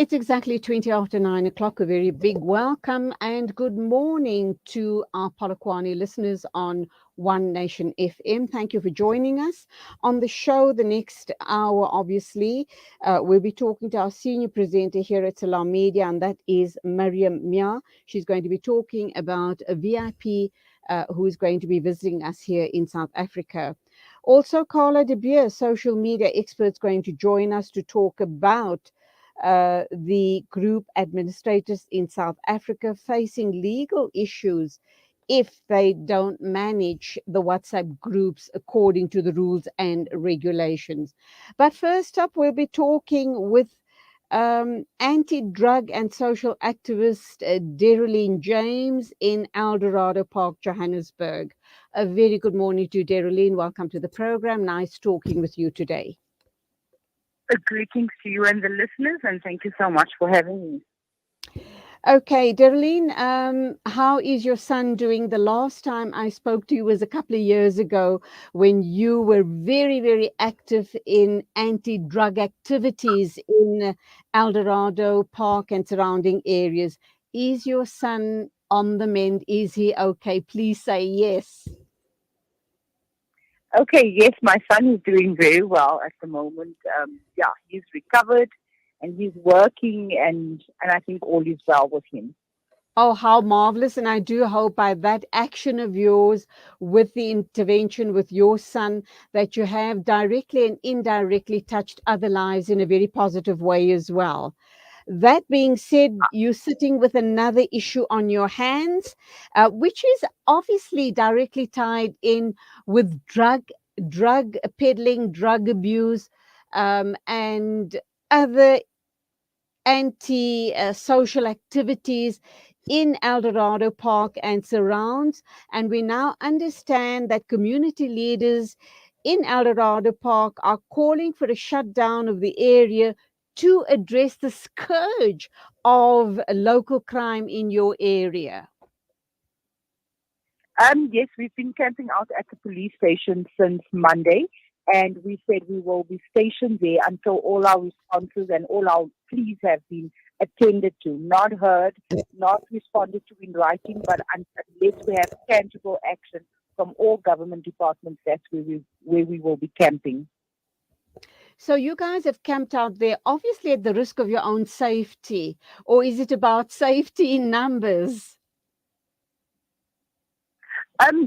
It's exactly 20 after 9 o'clock. A very big welcome and good morning to our Polokwane listeners on One Nation FM. Thank you for joining us on the show. The next hour, obviously, we'll be talking to our senior presenter here at Salam Media, and that is Mariam Mia. She's going to be talking about a VIP who is going to be visiting us here in South Africa. Also, Carla De Beer, social media experts, going to join us to talk about the group administrators in South Africa facing legal issues if they don't manage the WhatsApp groups according to the rules and regulations. But first up, we'll be talking with anti-drug and social activist Dereleen James in Eldorado Park, Johannesburg. A very good morning to Dereleen. Welcome to the program. Nice talking with you today. Greetings to you and the listeners, and thank you so much for having me. Okay, Dereleen, how is your son doing? The last time I spoke to you was a couple of years ago when you were very, very active in anti-drug activities in Eldorado Park and surrounding areas. Is your son on the mend? Is he okay? Please say yes. Okay, yes, my son is doing very well at the moment. He's recovered and he's working, and I think all is well with him. Oh, how marvelous. And I do hope by that action of yours with the intervention with your son that you have directly and indirectly touched other lives in a very positive way as well. That being said, you're sitting with another issue on your hands, which is obviously directly tied in with drug peddling, drug abuse, and other anti-social activities in Eldorado Park and surrounds. And we now understand that community leaders in Eldorado Park are calling for a shutdown of the area to address the scourge of local crime in your area. Yes, we've been camping out at the police station since Monday, and we said we will be stationed there until all our responses and all our pleas have been attended to, not heard, not responded to in writing, but unless we have tangible action from all government departments, that's where we will be camping. So you guys have camped out there, obviously at the risk of your own safety, or is it about safety in numbers?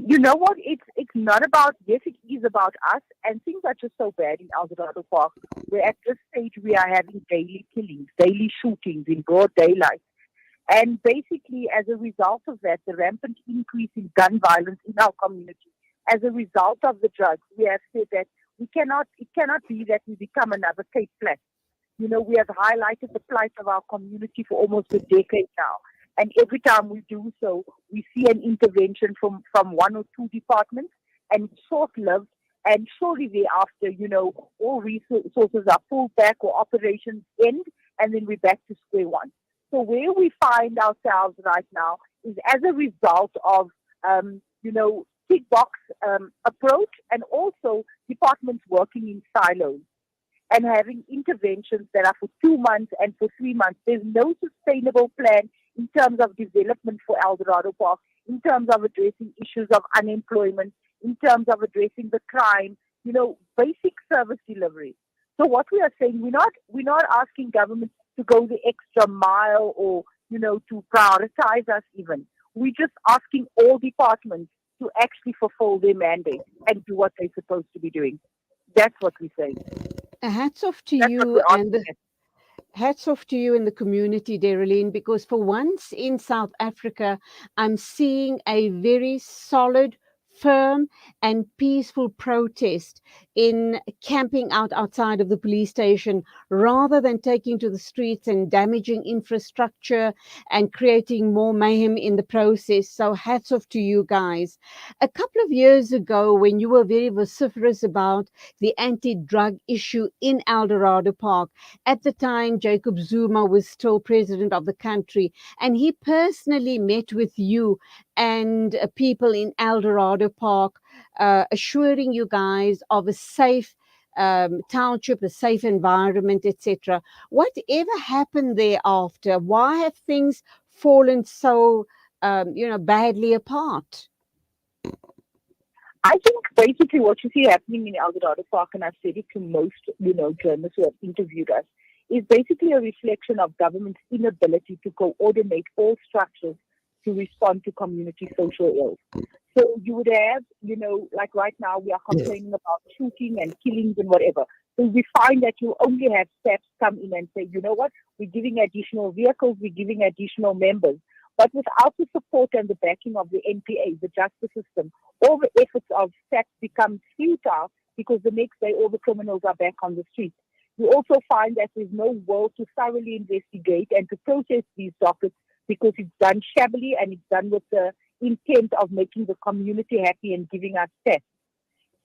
You know what? It's not about, yes, it is about us, and things are just so bad in Eldorado Park. Where at this stage we are having daily killings, daily shootings in broad daylight. And basically, as a result of that, the rampant increase in gun violence in our community, as a result of the drugs, we have said that it cannot be that we become another Cape Flats. You know, we have highlighted the plight of our community for almost a decade now. And every time we do so, we see an intervention from one or two departments, and it's short-lived. And shortly thereafter, all resources are pulled back or operations end, and then we're back to square one. So where we find ourselves right now is as a result of, tick box approach, and also departments working in silos and having interventions that are for 2 months and for 3 months. There's no sustainable plan in terms of development for Eldorado Park, in terms of addressing issues of unemployment, in terms of addressing the crime, basic service delivery. So what we are saying, we're not asking government to go the extra mile or, to prioritize us even. We're just asking all departments to actually fulfill their mandate and do what they're supposed to be doing. That's what we're saying. Hats off to That's what you we're and asking. hats off to you in the community, Dereleen, because for once in South Africa, I'm seeing a very solid, firm, and peaceful protest in camping out outside of the police station rather than taking to the streets and damaging infrastructure and creating more mayhem in the process. So, hats off to you guys. A couple of years ago, when you were very vociferous about the anti drug issue in Eldorado Park, at the time, Jacob Zuma was still president of the country, and he personally met with you and people in Eldorado Park, assuring you guys of a safe township, a safe environment, etc. Whatever happened thereafter? Why have things fallen so, badly apart? I think basically what you see happening in Eldorado Park, and I've said it to most, journalists who have interviewed us, is basically a reflection of government's inability to coordinate all structures to respond to community social ills. So you would have, like right now we are complaining about shooting and killings and whatever. So we find that you only have staffs come in and say, you know what, we're giving additional vehicles, we're giving additional members. But without the support and the backing of the NPA, the justice system, all the efforts of staff become futile because the next day all the criminals are back on the street. You also find that there's no will to thoroughly investigate and to process these dockets because it's done shabbily and it's done with the intent of making the community happy and giving us steps.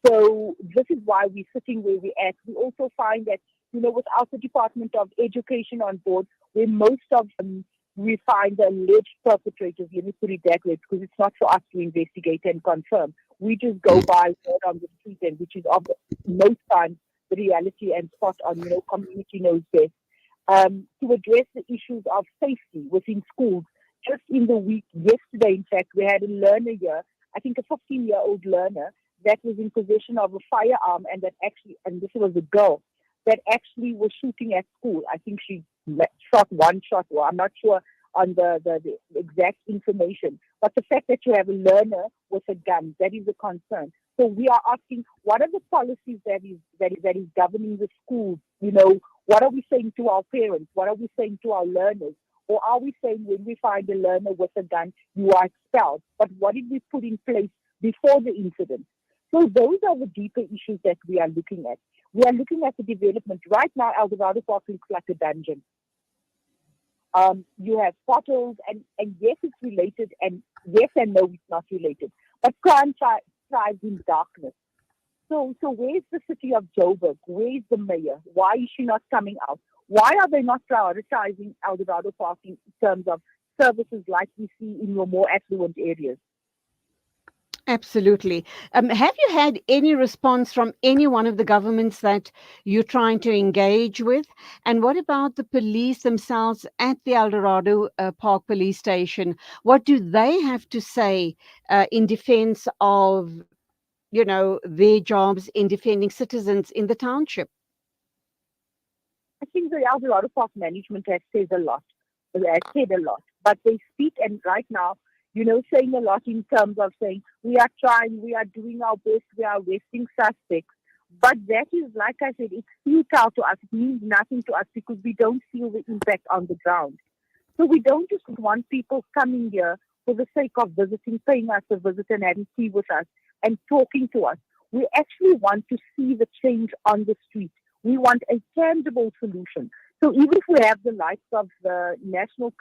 So this is why we're sitting where we're at. We also find that, without the Department of Education on board, where most of them we find the alleged perpetrators, let me put it that way, because it's not for us to investigate and confirm. We just go by word on the street, and which is of most times the reality and spot on, community knows best. To address the issues of safety within schools, just in the week, yesterday, in fact, we had a learner here, I think a 15-year-old learner, that was in possession of a firearm and and this was a girl, that actually was shooting at school. I think she shot one shot, or I'm not sure on the exact information. But the fact that you have a learner with a gun, that is a concern. So we are asking, what are the policies that is governing the schools? What are we saying to our parents? What are we saying to our learners? Or are we saying when we find a learner with a gun, you are expelled? But what did we put in place before the incident? So those are the deeper issues that we are looking at. We are looking at the development. Right now, Eldorado Park looks like a dungeon. You have potholes, and yes, it's related, and yes and no, it's not related. But crime thrives in darkness. So where's the city of Joburg? Where's the mayor? Why is she not coming out? Why are they not prioritizing Eldorado Park in terms of services like we see in your more affluent areas? Absolutely. Have you had any response from any one of the governments that you're trying to engage with? And what about the police themselves at the Eldorado Park Police Station? What do they have to say in defense of, their jobs in defending citizens in the township? I think the Eldorado Park management has said a lot. But they speak, and right now, saying a lot in terms of saying we are trying, we are doing our best, we are arresting suspects. But that is, like I said, it's futile to us. It means nothing to us because we don't feel the impact on the ground. So we don't just want people coming here for the sake of visiting, paying us a visit and having tea with us and talking to us. We actually want to see the change on the street. We want a tangible solution. So even if we have the likes of the National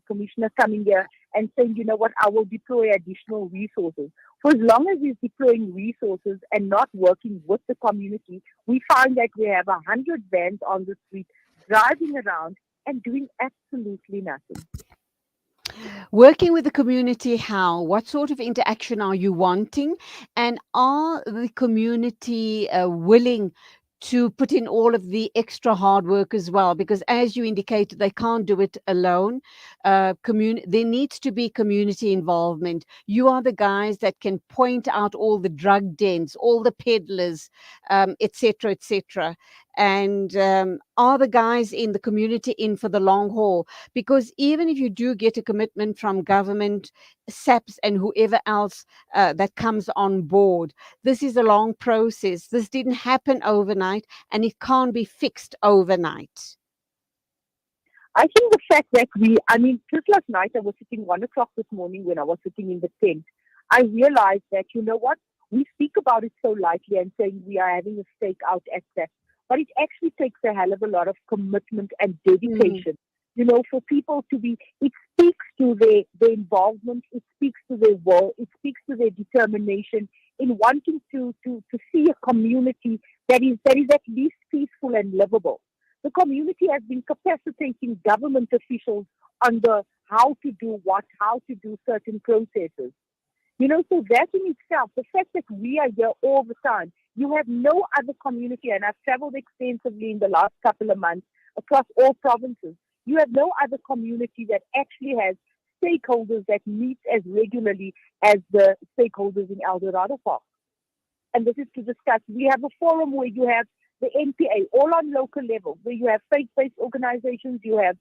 Commissioner coming here and saying, you know what, I will deploy additional resources. For as long as he's deploying resources and not working with the community, we find that we have 100 vans on the street driving around and doing absolutely nothing. Working with the community, how? What sort of interaction are you wanting? And are the community willing to put in all of the extra hard work as well? Because as you indicated, they can't do it alone. There needs to be community involvement. You are the guys that can point out all the drug dens, all the peddlers, etc., etc. And are the guys in the community in for the long haul? Because even if you do get a commitment from government, SAPS, and whoever else that comes on board, this is a long process. This didn't happen overnight, and it can't be fixed overnight. I think the fact that just last night I was sitting 1 o'clock this morning when I was sitting in the tent, I realized that, you know what, we speak about it so lightly and saying we are having a stake out at that, but it actually takes a hell of a lot of commitment and dedication, for people to be, it speaks to their involvement, it speaks to their will, it speaks to their determination in wanting to see a community that is at least peaceful and livable. The community has been capacitating government officials on how to do what, how to do certain processes. So that in itself, the fact that we are here all the time, You have no other community, and I've traveled extensively in the last couple of months across all provinces. You have no other community that actually has stakeholders that meet as regularly as the stakeholders in Eldorado Park. And this is to discuss. We have a forum where you have the NPA, all on local level, where you have faith-based organizations, you have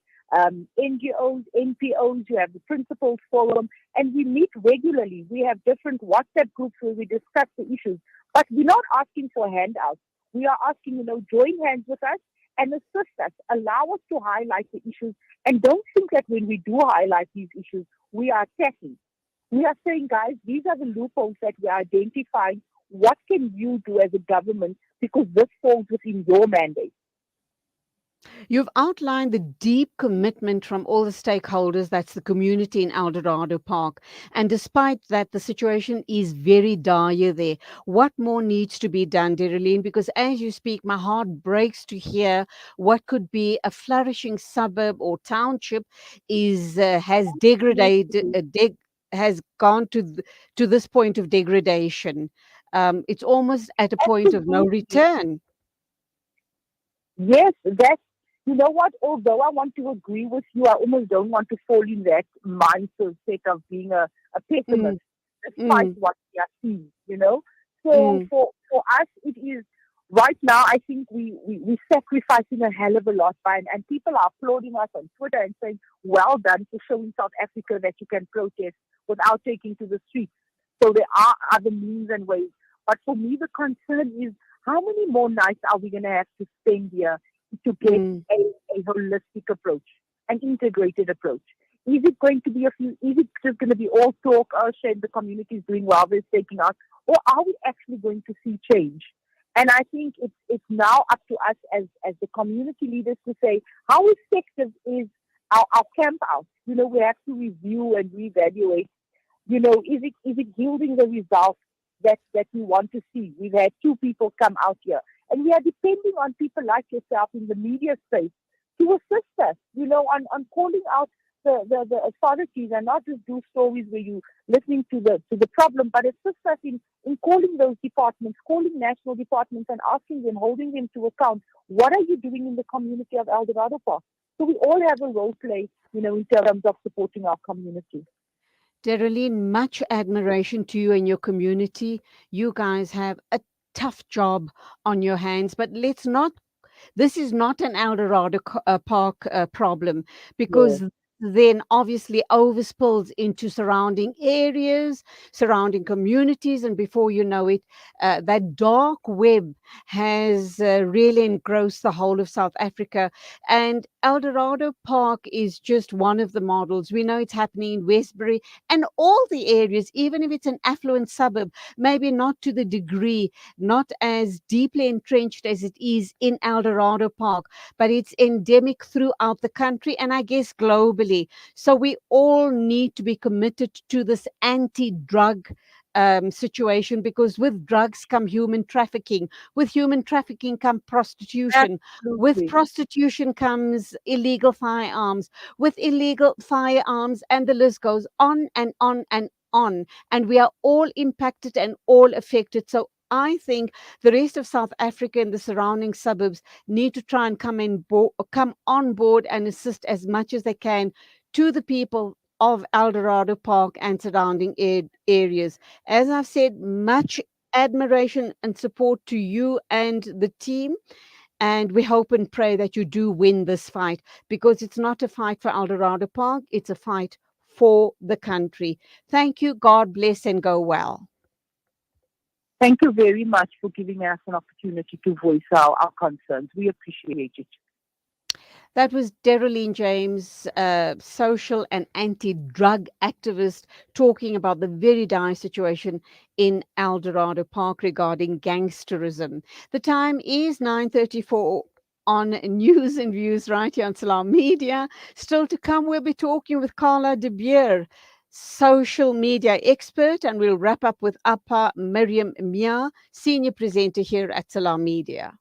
NGOs, NPOs, you have the Principals Forum, and we meet regularly. We have different WhatsApp groups where we discuss the issues, but we're not asking for handouts. We are asking, join hands with us and assist us, allow us to highlight the issues, and don't think that when we do highlight these issues, we are attacking. We are saying, guys, these are the loopholes that we are identifying. What can you do as a government? Because this falls within your mandate. You've outlined the deep commitment from all the stakeholders, that's the community in Eldorado Park. And despite that, the situation is very dire there. What more needs to be done, Dereleen? Because as you speak, my heart breaks to hear what could be a flourishing suburb or township has degraded, has gone to this point of degradation. It's almost at a point of no Absolutely. return. Yes, that's, you know what, although I want to agree with you, I almost don't want to fall in that mindset of being a Mm, pessimist, despite mm, what we are seeing. So mm. for us, it is, right now, I think we're sacrificing a hell of a lot and people are applauding us on Twitter and saying, well done for showing South Africa that you can protest without taking to the streets. So there are other means and ways. But for me, the concern is, how many more nights are we going to have to spend here to get Mm. a holistic approach, an integrated approach? Is it going to be is it just going to be all talk, oh shit, the community is doing well, they're taking out, or are we actually going to see change? And I think it's now up to us as the community leaders to say, how effective is our camp out? We have to review and reevaluate. Is it yielding the results that we want to see? We've had 2 people come out here, and we are depending on people like yourself in the media space to assist us, on calling out the authorities, and not just do stories where you listening to the problem, but assist us in calling those departments, calling national departments, and asking them, holding them to account. What are you doing in the community of Eldorado Park? So we all have a role play, in terms of supporting our community. Dereleen, much admiration to you and your community. You guys have a tough job on your hands, but let's not this is not an Eldorado Park problem, Yes. because then obviously overspills into surrounding areas, surrounding communities, and before you know it, that dark web has really engrossed the whole of South Africa. And Eldorado Park is just one of the models. We know it's happening in Westbury and all the areas, even if it's an affluent suburb, maybe not to the degree, not as deeply entrenched as it is in Eldorado Park, but it's endemic throughout the country and I guess globally. So we all need to be committed to this anti-drug situation, because with drugs come human trafficking. With human trafficking come prostitution. With Absolutely. prostitution comes illegal firearms. With illegal firearms, and the list goes on and on and on. And we are all impacted and all affected. So I think the rest of South Africa and the surrounding suburbs need to try and come on board and assist as much as they can to the people of Eldorado Park and surrounding areas. As I've said, much admiration and support to you and the team. And we hope and pray that you do win this fight, because it's not a fight for Eldorado Park, it's a fight for the country. Thank you. God bless and go well. Thank you very much for giving us an opportunity to voice our concerns. We appreciate it. That was Dereleen James, social and anti-drug activist, talking about the very dire situation in Eldorado Park regarding gangsterism. The time is 9:34 on News and Views right here on Salam Media. Still to come, we'll be talking with Carla De Beer, social media expert, and we'll wrap up with Appa Miriam Mia, senior presenter here at Salam Media.